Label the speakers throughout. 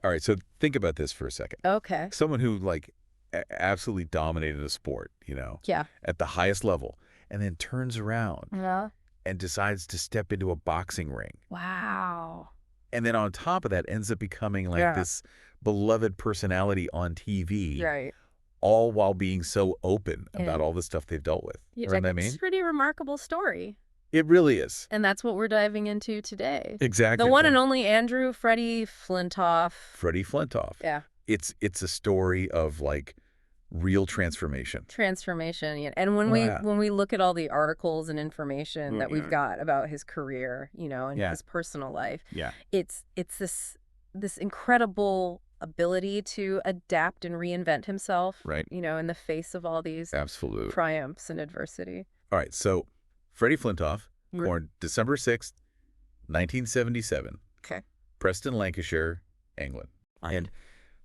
Speaker 1: All right, so think about this for a second.
Speaker 2: Okay.
Speaker 1: Someone who, like, absolutely dominated a sport,
Speaker 2: Yeah.
Speaker 1: at the highest level, and then turns around
Speaker 2: Yeah.
Speaker 1: and decides to step into a boxing ring.
Speaker 2: Wow.
Speaker 1: And then on top of that ends up becoming like
Speaker 2: Yeah.
Speaker 1: this beloved personality on TV,
Speaker 2: Right.
Speaker 1: all while being so open
Speaker 2: Yeah.
Speaker 1: about all the stuff they've dealt with. You know
Speaker 2: Like,
Speaker 1: what I
Speaker 2: it's
Speaker 1: mean?
Speaker 2: a pretty remarkable story.
Speaker 1: It really is.
Speaker 2: And that's what we're diving into today.
Speaker 1: Exactly.
Speaker 2: The one and only Andrew Freddie Flintoff.
Speaker 1: Freddie Flintoff.
Speaker 2: Yeah.
Speaker 1: It's a story of, like, real transformation.
Speaker 2: Transformation. Yeah. And when we look at all the articles and information that we've got about his career, and his personal life, it's this incredible ability to adapt and reinvent himself,
Speaker 1: right?
Speaker 2: In the face of all these
Speaker 1: absolute
Speaker 2: triumphs and adversity.
Speaker 1: All right, so Freddie Flintoff, born December 6th, 1977.
Speaker 2: Okay.
Speaker 1: Preston, Lancashire, England. And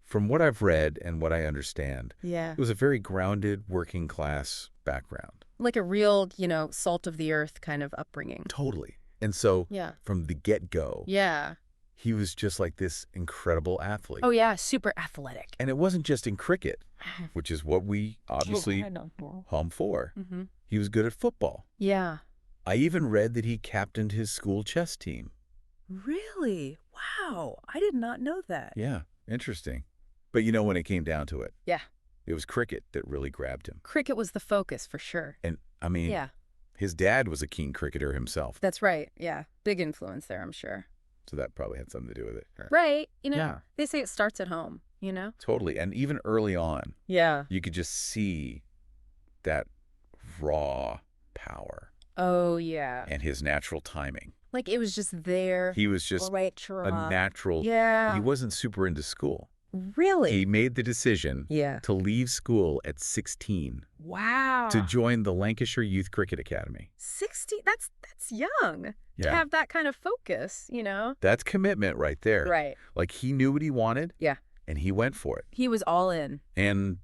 Speaker 1: from what I've read and what I understand, it was a very grounded, working class background.
Speaker 2: Like a real, salt of the earth kind of upbringing.
Speaker 1: Totally. And so from the get-go, he was just like this incredible athlete.
Speaker 2: Oh, yeah, super athletic.
Speaker 1: And it wasn't just in cricket, which is what we obviously hum for. He was good at football.
Speaker 2: Yeah.
Speaker 1: I even read that he captained his school chess team.
Speaker 2: Really? Wow. I did not know that.
Speaker 1: Yeah, interesting. But when it came down to it, it was cricket that really grabbed him.
Speaker 2: Cricket was the focus for sure.
Speaker 1: And I mean, his dad was a keen cricketer himself.
Speaker 2: That's right. Yeah. Big influence there, I'm sure.
Speaker 1: So that probably had something to do with it.
Speaker 2: Right. They say it starts at home,
Speaker 1: Totally. And even early on, you could just see that raw power.
Speaker 2: Oh, yeah.
Speaker 1: And his natural timing.
Speaker 2: Like it was just there.
Speaker 1: He was just a natural.
Speaker 2: Yeah.
Speaker 1: He wasn't super into school.
Speaker 2: Really?
Speaker 1: He made the decision to leave school at 16.
Speaker 2: Wow.
Speaker 1: To join the Lancashire Youth Cricket Academy.
Speaker 2: 16? That's young. To have that kind of focus,
Speaker 1: That's commitment right there.
Speaker 2: Right.
Speaker 1: Like he knew what he wanted.
Speaker 2: Yeah.
Speaker 1: And he went for it.
Speaker 2: He was all in.
Speaker 1: And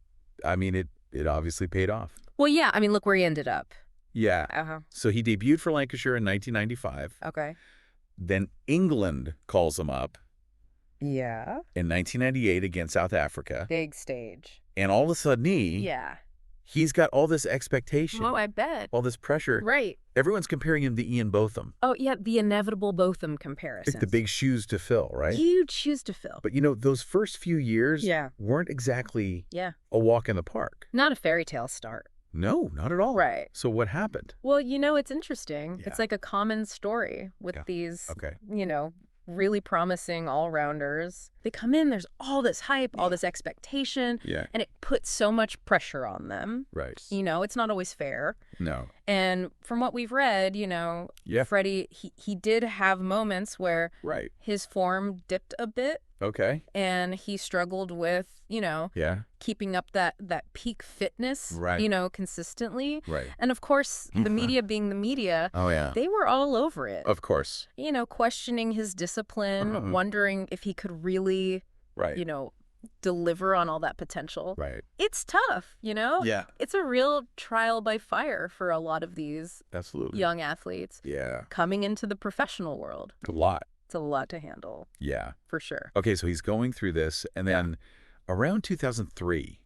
Speaker 1: I mean, it obviously paid off.
Speaker 2: Well, yeah. I mean, look where he ended up.
Speaker 1: Yeah. So he debuted for Lancashire in 1995.
Speaker 2: Okay.
Speaker 1: Then England calls him up.
Speaker 2: Yeah.
Speaker 1: In 1998 against South Africa.
Speaker 2: Big stage.
Speaker 1: And all of a sudden, he's got all this expectation.
Speaker 2: Oh, I bet.
Speaker 1: All this pressure.
Speaker 2: Right.
Speaker 1: Everyone's comparing him to Ian Botham.
Speaker 2: Oh, yeah, the inevitable Botham comparison.
Speaker 1: Like the big shoes to fill, right?
Speaker 2: Huge shoes to fill.
Speaker 1: But, those first few years weren't exactly a walk in the park.
Speaker 2: Not a fairy tale start.
Speaker 1: No, not at all.
Speaker 2: Right.
Speaker 1: So what happened?
Speaker 2: Well, it's interesting. Yeah. It's like a common story with these, really promising all-rounders. They come in, there's all this hype, all this expectation, and it puts so much pressure on them.
Speaker 1: Right.
Speaker 2: It's not always fair.
Speaker 1: No.
Speaker 2: And from what we've read, Freddie, he did have moments where his form dipped a bit.
Speaker 1: Okay.
Speaker 2: And he struggled with, keeping up that peak fitness, consistently.
Speaker 1: Right.
Speaker 2: And of course, the media being the media, they were all over it.
Speaker 1: Of course.
Speaker 2: Questioning his discipline, wondering if he could really, deliver on all that potential.
Speaker 1: Right.
Speaker 2: It's tough,
Speaker 1: Yeah.
Speaker 2: It's a real trial by fire for a lot of these young athletes.
Speaker 1: Yeah.
Speaker 2: Coming into the professional world.
Speaker 1: A lot.
Speaker 2: It's a lot to handle.
Speaker 1: Yeah.
Speaker 2: For sure.
Speaker 1: Okay, so he's going through this, and then around 2003,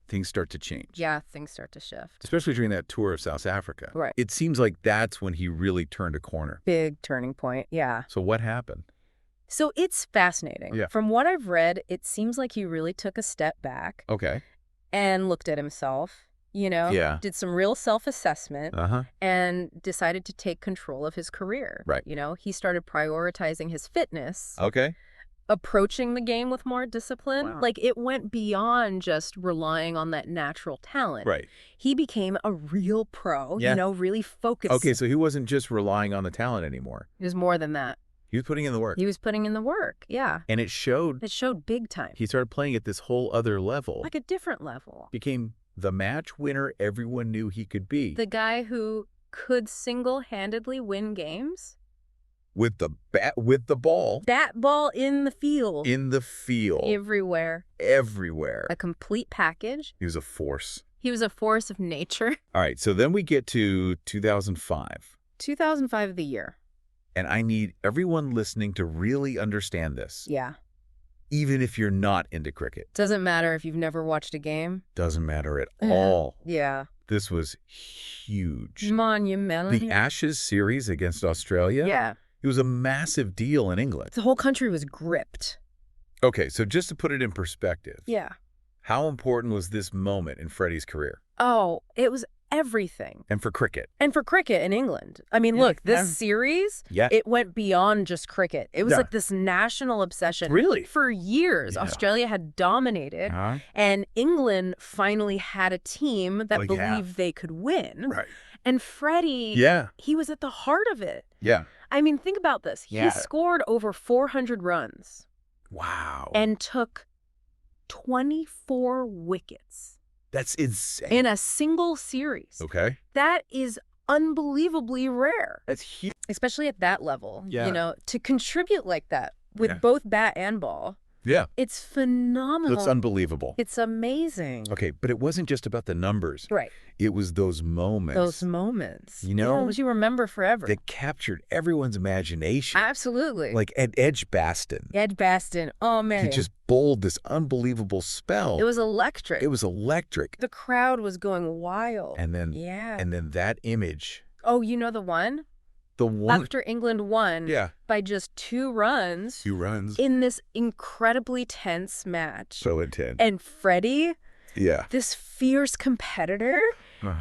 Speaker 1: things start to change.
Speaker 2: Yeah, things start to shift.
Speaker 1: Especially during that tour of South Africa.
Speaker 2: Right.
Speaker 1: It seems like that's when he really turned a corner.
Speaker 2: Big turning point, yeah.
Speaker 1: So what happened?
Speaker 2: So it's fascinating.
Speaker 1: Yeah.
Speaker 2: From what I've read, it seems like he really took a step back.
Speaker 1: Okay.
Speaker 2: And looked at himself. Did some real self-assessment and decided to take control of his career.
Speaker 1: Right.
Speaker 2: He started prioritizing his fitness.
Speaker 1: Okay.
Speaker 2: Approaching the game with more discipline.
Speaker 1: Wow.
Speaker 2: Like it went beyond just relying on that natural talent.
Speaker 1: Right.
Speaker 2: He became a real pro, really focused.
Speaker 1: Okay, so he wasn't just relying on the talent anymore.
Speaker 2: It was more than that.
Speaker 1: He was putting in the work.
Speaker 2: He was putting in the work, yeah.
Speaker 1: And it showed.
Speaker 2: It showed big time.
Speaker 1: He started playing at this whole other level.
Speaker 2: Like a different level.
Speaker 1: Became the match winner everyone knew he could be.
Speaker 2: The guy who could single-handedly win games.
Speaker 1: With the ball.
Speaker 2: That ball in the field.
Speaker 1: In the field.
Speaker 2: Everywhere.
Speaker 1: Everywhere.
Speaker 2: A complete package.
Speaker 1: He was a force.
Speaker 2: He was a force of nature.
Speaker 1: All right, so then we get to 2005.
Speaker 2: 2005 the year.
Speaker 1: And I need everyone listening to really understand this.
Speaker 2: Yeah.
Speaker 1: even if you're not into cricket.
Speaker 2: Doesn't matter if you've never watched a game.
Speaker 1: Doesn't matter at all.
Speaker 2: Yeah.
Speaker 1: This was huge.
Speaker 2: Monumental.
Speaker 1: The Ashes series against Australia?
Speaker 2: Yeah.
Speaker 1: It was a massive deal in England.
Speaker 2: The whole country was gripped.
Speaker 1: Okay, so just to put it in perspective.
Speaker 2: Yeah.
Speaker 1: How important was this moment in Freddie's career?
Speaker 2: Oh, it was everything.
Speaker 1: And for cricket.
Speaker 2: And for cricket in England. I mean, look, this series, it went beyond just cricket. It was like this national obsession.
Speaker 1: Really?
Speaker 2: For years. Australia had dominated, and England finally had a team that believed they could win.
Speaker 1: Right.
Speaker 2: And Freddie, he was at the heart of it.
Speaker 1: Yeah.
Speaker 2: I mean, think about this. He scored over 400 runs.
Speaker 1: Wow.
Speaker 2: And took 24 wickets.
Speaker 1: That's insane.
Speaker 2: In a single series.
Speaker 1: Okay.
Speaker 2: That is unbelievably rare.
Speaker 1: That's huge.
Speaker 2: Especially at that level. Yeah. You know, to contribute like that with both bat and ball.
Speaker 1: Yeah.
Speaker 2: It's phenomenal.
Speaker 1: It's unbelievable.
Speaker 2: It's amazing.
Speaker 1: Okay, but it wasn't just about the numbers.
Speaker 2: Right.
Speaker 1: It was those moments.
Speaker 2: Those moments.
Speaker 1: You know?
Speaker 2: Those you remember forever.
Speaker 1: That captured everyone's imagination.
Speaker 2: Absolutely.
Speaker 1: Like Edgbaston.
Speaker 2: Edgbaston. Oh, man.
Speaker 1: He just bowled this unbelievable spell.
Speaker 2: It was electric.
Speaker 1: It was electric.
Speaker 2: The crowd was going wild.
Speaker 1: And then, and then that image.
Speaker 2: Oh, you know the one?
Speaker 1: The one
Speaker 2: after England won by just 2 runs.
Speaker 1: 2 runs.
Speaker 2: In this incredibly tense match.
Speaker 1: So intense.
Speaker 2: And Freddie, this fierce competitor,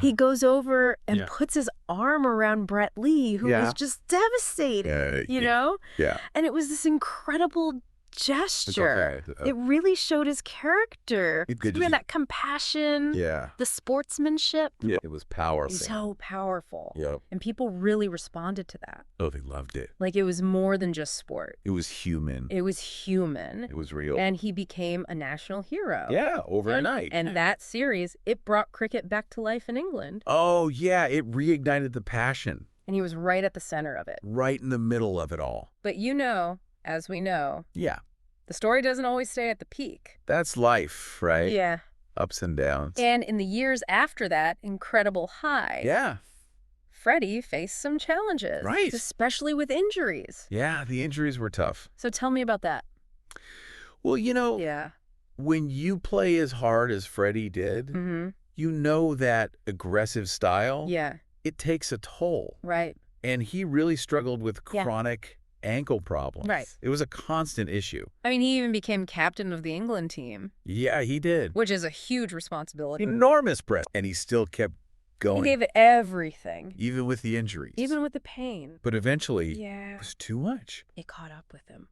Speaker 2: he goes over and puts his arm around Brett Lee, who was just devastated, you know?
Speaker 1: Yeah.
Speaker 2: And it was this incredible gesture. It really showed his character. That compassion, the sportsmanship.
Speaker 1: Yeah, it was powerful.
Speaker 2: So powerful.
Speaker 1: Yep.
Speaker 2: And people really responded to that.
Speaker 1: Oh, they loved it.
Speaker 2: Like it was more than just sport.
Speaker 1: It was human.
Speaker 2: It was human.
Speaker 1: It was real.
Speaker 2: And he became a national hero.
Speaker 1: Yeah, overnight.
Speaker 2: And that series, it brought cricket back to life in England.
Speaker 1: Oh, yeah, it reignited the passion.
Speaker 2: And he was right at the center of it.
Speaker 1: Right in the middle of it all.
Speaker 2: But you know, as we know,
Speaker 1: the
Speaker 2: story doesn't always stay at the peak.
Speaker 1: That's life, right?
Speaker 2: Yeah.
Speaker 1: Ups and downs.
Speaker 2: And in the years after that incredible high, Freddie faced some challenges.
Speaker 1: Right.
Speaker 2: Especially with injuries.
Speaker 1: Yeah, the injuries were tough.
Speaker 2: So tell me about that.
Speaker 1: Well, you know, when you play as hard as Freddie did, you know that aggressive style, it takes a toll.
Speaker 2: Right.
Speaker 1: And he really struggled with chronic ankle problems.
Speaker 2: Right.
Speaker 1: It was a constant issue.
Speaker 2: I mean, he even became captain of the England team.
Speaker 1: Yeah, he did.
Speaker 2: Which is a huge responsibility.
Speaker 1: Enormous press. And he still kept going.
Speaker 2: He gave it everything.
Speaker 1: Even with the injuries.
Speaker 2: Even with the pain.
Speaker 1: But eventually, it was too much.
Speaker 2: It caught up with him.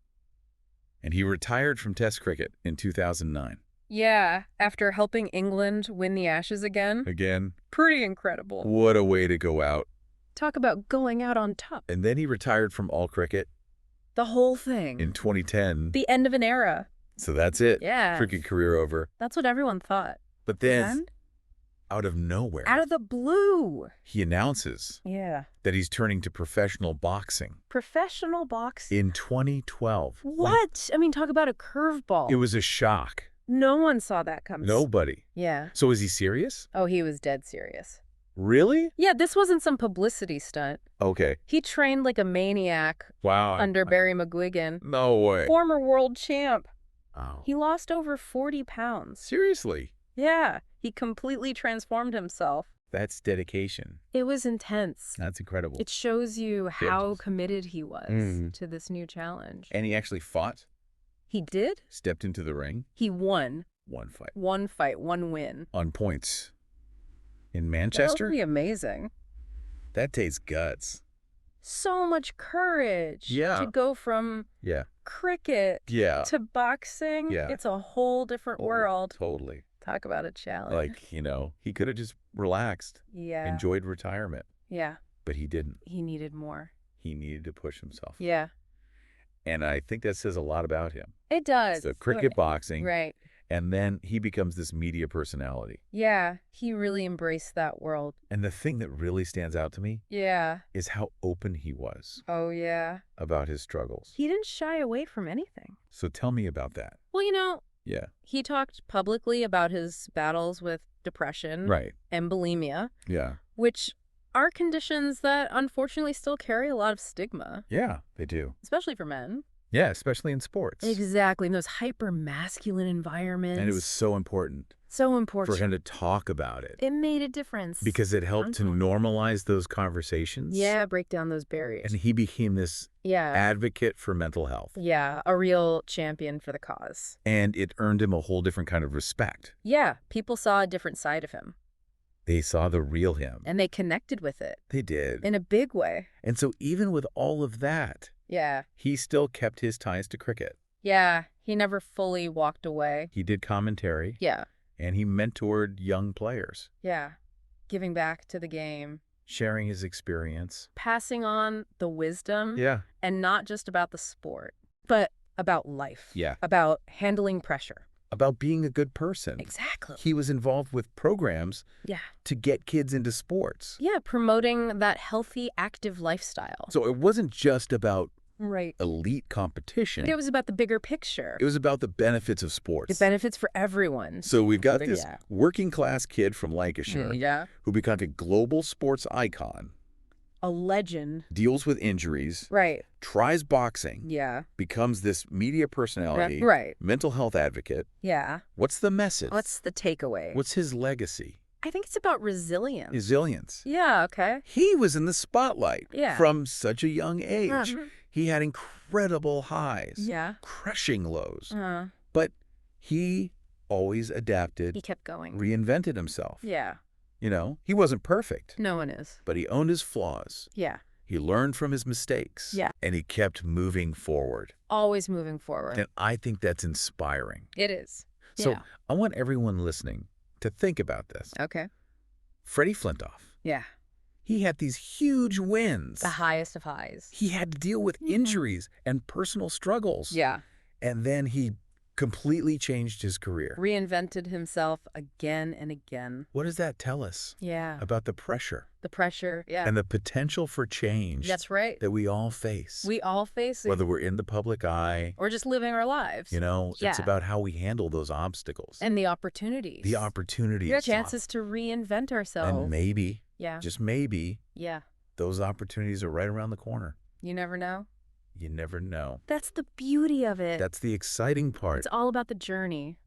Speaker 1: And he retired from Test cricket in 2009.
Speaker 2: Yeah, after helping England win the Ashes again.
Speaker 1: Again.
Speaker 2: Pretty incredible.
Speaker 1: What a way to go out.
Speaker 2: Talk about going out on top.
Speaker 1: And then he retired from all cricket.
Speaker 2: The whole thing.
Speaker 1: In 2010.
Speaker 2: The end of an era.
Speaker 1: So that's it.
Speaker 2: Yeah.
Speaker 1: Cricket career over.
Speaker 2: That's what everyone thought.
Speaker 1: But then, out of nowhere.
Speaker 2: Out of the blue.
Speaker 1: He announces that he's turning to professional boxing.
Speaker 2: Professional boxing?
Speaker 1: In 2012.
Speaker 2: What? I mean, talk about a curveball.
Speaker 1: It was a shock.
Speaker 2: No one saw that coming.
Speaker 1: Nobody.
Speaker 2: Yeah.
Speaker 1: So is he serious?
Speaker 2: Oh, he was dead serious.
Speaker 1: Really?
Speaker 2: Yeah, this wasn't some publicity stunt.
Speaker 1: Okay.
Speaker 2: He trained like a maniac.
Speaker 1: Wow.
Speaker 2: Under Barry McGuigan.
Speaker 1: No way.
Speaker 2: Former world champ.
Speaker 1: Oh.
Speaker 2: He lost over 40 pounds.
Speaker 1: Seriously?
Speaker 2: Yeah. He completely transformed himself.
Speaker 1: That's dedication.
Speaker 2: It was intense.
Speaker 1: That's incredible.
Speaker 2: It shows you how committed he was to this new challenge.
Speaker 1: And he actually fought?
Speaker 2: He did?
Speaker 1: Stepped into the ring?
Speaker 2: He won.
Speaker 1: One fight.
Speaker 2: One fight, one win.
Speaker 1: On points. In Manchester?
Speaker 2: That would be amazing.
Speaker 1: That takes guts.
Speaker 2: So much courage.
Speaker 1: Yeah.
Speaker 2: To go from cricket to boxing.
Speaker 1: Yeah.
Speaker 2: It's a whole different world.
Speaker 1: Totally.
Speaker 2: Talk about a challenge.
Speaker 1: Like, you know, he could have just relaxed.
Speaker 2: Yeah.
Speaker 1: Enjoyed retirement.
Speaker 2: Yeah.
Speaker 1: But he didn't.
Speaker 2: He needed more.
Speaker 1: He needed to push himself.
Speaker 2: Yeah.
Speaker 1: And I think that says a lot about him.
Speaker 2: It does.
Speaker 1: So cricket, boxing.
Speaker 2: Right.
Speaker 1: And then he becomes this media personality.
Speaker 2: Yeah, he really embraced that world.
Speaker 1: And the thing that really stands out to me is how open he was.
Speaker 2: Oh, yeah.
Speaker 1: About his struggles.
Speaker 2: He didn't shy away from anything.
Speaker 1: So tell me about that.
Speaker 2: Well, you know,
Speaker 1: he
Speaker 2: talked publicly about his battles with depression and bulimia, which are conditions that unfortunately still carry a lot of stigma.
Speaker 1: Yeah, they do.
Speaker 2: Especially for men.
Speaker 1: Yeah, especially in sports.
Speaker 2: Exactly. In those hyper-masculine environments.
Speaker 1: And it was so important.
Speaker 2: So important.
Speaker 1: For him to talk about it.
Speaker 2: It made a difference.
Speaker 1: Because it helped to normalize those conversations.
Speaker 2: Yeah, break down those barriers.
Speaker 1: And he became this advocate for mental health.
Speaker 2: Yeah, a real champion for the cause.
Speaker 1: And it earned him a whole different kind of respect.
Speaker 2: Yeah, people saw a different side of him.
Speaker 1: They saw the real him.
Speaker 2: And they connected with it.
Speaker 1: They did.
Speaker 2: In a big way.
Speaker 1: And so even with all of that, he still kept his ties to cricket.
Speaker 2: Yeah, he never fully walked away.
Speaker 1: He did commentary.
Speaker 2: Yeah.
Speaker 1: And he mentored young players.
Speaker 2: Yeah, giving back to the game.
Speaker 1: Sharing his experience.
Speaker 2: Passing on the wisdom.
Speaker 1: Yeah.
Speaker 2: And not just about the sport, but about life.
Speaker 1: Yeah.
Speaker 2: About handling pressure.
Speaker 1: About being a good person.
Speaker 2: Exactly.
Speaker 1: He was involved with programs to get kids into sports.
Speaker 2: Yeah, promoting that healthy, active lifestyle.
Speaker 1: So it wasn't just about elite competition.
Speaker 2: It was about the bigger picture.
Speaker 1: It was about the benefits of sports.
Speaker 2: The benefits for everyone.
Speaker 1: So we've got this working class kid from Lancashire who becomes a global sports icon.
Speaker 2: A legend.
Speaker 1: Deals with injuries.
Speaker 2: Right.
Speaker 1: Tries boxing.
Speaker 2: Yeah.
Speaker 1: Becomes this media personality.
Speaker 2: Right.
Speaker 1: Mental health advocate.
Speaker 2: Yeah.
Speaker 1: What's the message?
Speaker 2: What's the takeaway?
Speaker 1: What's his legacy?
Speaker 2: I think it's about resilience.
Speaker 1: Resilience.
Speaker 2: Yeah, okay.
Speaker 1: He was in the spotlight from such a young age. He had incredible highs.
Speaker 2: Yeah.
Speaker 1: Crushing lows. But he always adapted.
Speaker 2: He kept going.
Speaker 1: Reinvented himself.
Speaker 2: Yeah.
Speaker 1: You know, he wasn't perfect.
Speaker 2: No one is.
Speaker 1: But he owned his flaws.
Speaker 2: Yeah.
Speaker 1: He learned from his mistakes.
Speaker 2: Yeah.
Speaker 1: And he kept moving forward.
Speaker 2: Always moving forward.
Speaker 1: And I think that's inspiring.
Speaker 2: It is.
Speaker 1: So I want everyone listening to think about this.
Speaker 2: Okay.
Speaker 1: Freddie Flintoff.
Speaker 2: Yeah.
Speaker 1: He had these huge wins.
Speaker 2: The highest of highs.
Speaker 1: He had to deal with injuries and personal struggles.
Speaker 2: Yeah. And
Speaker 1: then he completely changed his career.
Speaker 2: Reinvented himself again and again.
Speaker 1: What does that tell us?
Speaker 2: Yeah.
Speaker 1: About the pressure.
Speaker 2: The pressure,
Speaker 1: And the potential for change.
Speaker 2: That's right.
Speaker 1: That we all face.
Speaker 2: We all face it.
Speaker 1: Whether we're in the public eye.
Speaker 2: Or just living our lives.
Speaker 1: You know, it's about how we handle those obstacles.
Speaker 2: And the opportunities.
Speaker 1: The opportunities.
Speaker 2: We have chances to reinvent ourselves.
Speaker 1: And maybe,
Speaker 2: yeah,
Speaker 1: just maybe,
Speaker 2: yeah,
Speaker 1: those opportunities are right around the corner.
Speaker 2: You never know.
Speaker 1: You never know.
Speaker 2: That's the beauty of it.
Speaker 1: That's the exciting part.
Speaker 2: It's all about the journey.